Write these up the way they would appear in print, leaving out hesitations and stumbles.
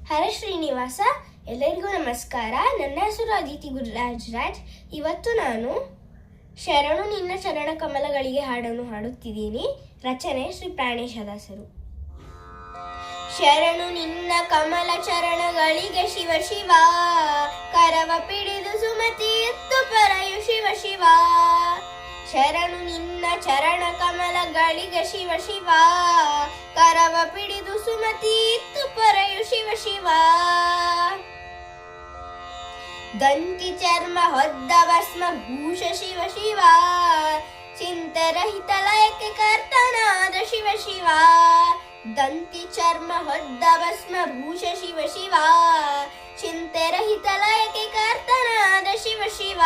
ಹರ ಶ್ರೀನಿವಾಸ, ಎಲ್ಲರಿಗೂ ನಮಸ್ಕಾರ. ನನ್ನ ಹೆಸರು ಅದಿತಿ ಗುರುರಾಜ್ ರಾಜ್. ಇವತ್ತು ನಾನು ಶರಣು ನಿನ್ನ ಚರಣ ಕಮಲಗಳಿಗೆ ಹಾಡನ್ನು ಹಾಡುತ್ತಿದ್ದೀನಿ. ರಚನೆ ಶ್ರೀ ಪ್ರಾಣೇಶದಾಸರು. ಶರಣು ನಿನ್ನ ಕಮಲ ಚರಣಗಳಿಗೆ ಶಿವ ಶಿವ, ಕರವ ಪಿಡಿದು ಸುಮತಿ ಎತ್ತು ಪರಯು ಶಿವ ಶಿವ. ಶರಣು ನಿನ್ನ ಚರಣ ಕಮಲಗಳಿಗೆ ಶಿವ ಶಿವ, ಕರವ ಪಿಡಿದು ಸುಮತಿ ಎತ್ತು ಪರಯು ಶಿವ ಶಿವ. ದಂತಿ ಚರ್ಮ ಹೊದ್ದ ಭಸ್ಮ ಭೂಷ ಶಿವ ಶಿವ, ಚಿಂತರಹಿತ ಲಯಕ್ಕೆ ಕರ್ತನಾದ ಶಿವ ಶಿವ. ದಂತಿ ಚರ್ಮ ಹೊದ್ದ ಭಸ್ಮ ಭೂಷ ಶಿವ ಶಿವ, ಚಿಂತೆರಹಿತ ಲಯಕ್ಕೆ ಕರ್ತನಾದ ಶಿವ ಶಿವ.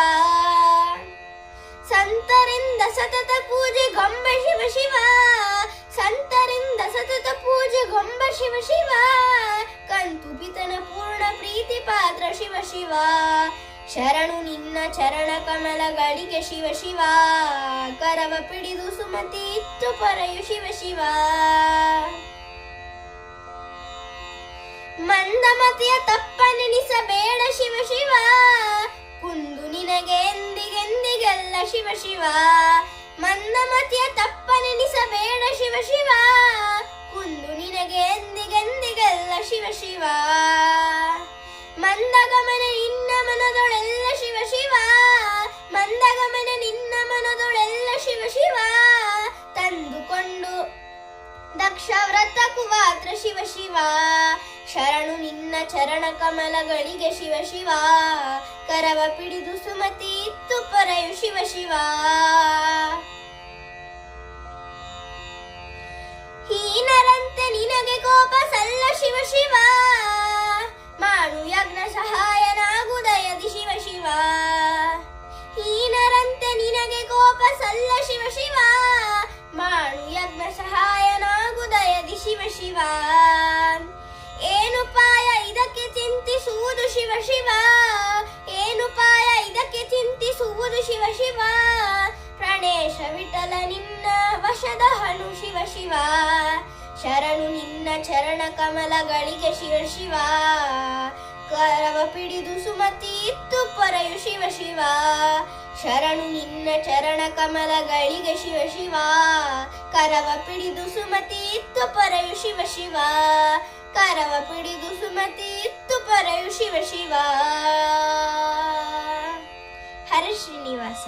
ಸಂತರಿಂದ ಸತತ ಪೂಜೆ ಗೊಂಬ ಶಿವ ಶಿವ, ಸಂತರಿಂದ ಸತತ ಪೂಜೆ ಗೊಂಬ ಶಿವ ಶಿವ. ಕಂತು ಪಿತನ ಪೂರ್ಣ ಪ್ರೀತಿ ಪಾತ್ರ ಶಿವ ಶಿವ. ಶರಣು ನಿನ್ನ ಚರಣ ಕಮಲಗಳಿಗೆ ಶಿವ ಶಿವ, ಕರವ ಪಿಡಿದು ಸುಮತಿ ಇತ್ತು ಪರಯು ಶಿವ ಶಿವ. ಮಂದಮತಿಯ ತಪ್ಪನೆನಿಸಬೇಡ ಶಿವ ಶಿವ, ಕುಂದು ನಿನಗೆ ಎಂದಿಗೆಂದಿಗೆಲ್ಲ ಶಿವ ಶಿವ. ಮಂದಮತಿಯ ತಪ್ಪನೆನಿಸಬೇಡ ಶಿವ ಶಿವ, ಕುಂದು ನಿನಗೆ ಎಂದಿಗೆಂದಿಗೆಲ್ಲ ಶಿವ ಶಿವ. ಮಂದಗಮನ ನಿನ್ನ ಮನದೊಳೆಲ್ಲ ಶಿವ ಶಿವ, ಮಂದಗಮನ ನಿನ್ನ ಮನದೊಳೆಲ್ಲ ಶಿವ ಶಿವ. ತಂದುಕೊಂಡು ದಕ್ಷ ವ್ರತ ಕುವಾತ್ರ ಶಿವ ಶಿವ. ಶರಣು ನಿನ್ನ ಚರಣ ಕಮಲಗಳಿಗೆ ಶಿವ ಶಿವ, ಕರವ ಪಿಡಿದು ಸುಮತಿ ಇತ್ತು ಪರಯು ಶಿವ ಶಿವ. ಹೀನರಂತೆ ನಿನಗೆ ಕೋಪ ಸಲ್ಲ ಶಿವ ಶಿವ, ಮಾಡು ಯಜ್ಞ ಸಹಾಯನಾಗುದಯದಿ ಶಿವ ಶಿವ. ಹೀನರಂತೆ ನಿನಗೆ ಕೋಪ ಸಲ್ಲ ಶಿವ ಶಿವ, ಮಾಡು ಯಜ್ಞ ಸಹಾಯನಾಗುದಯದಿ ಶಿವ ಶಿವ. ಏನುಪಾಯ ಇದಕ್ಕೆ ಚಿಂತಿಸುವುದು ಶಿವ ಶಿವ, ಏನುಪಾಯ ಇದಕ್ಕೆ ಚಿಂತಿಸುವುದು ಶಿವ ಶಿವ. ಪ್ರಾಣೇಶ ವಿಠಲ ನಿನ್ನ ವಶದ ಹನು ಶಿವ ಶಿವ. ಶರಣು ನಿನ್ನ ಚರಣ ಕಮಲಗಳಿಗೆ ಶಿವ ಶಿವ, ಕರವ ಪಿಡಿದು ಸುಮತಿ ಇತ್ತು ಪರಯು ಶಿವ ಶಿವ. ಶರಣು ನಿನ್ನ ಚರಣ ಕಮಲಗಳಿಗೆ ಶಿವ ಶಿವ, ಕರವ ಪಿಡಿದು ಸುಮತಿ ಇತ್ತು ಪರಯು ಶಿವ ಶಿವ. ಕರವ ಪಿಡಿದು ಸುಮತಿ ಇತ್ತು ಪರಯು ಶಿವ ಶಿವ. ಹರ ಶ್ರೀನಿವಾಸ.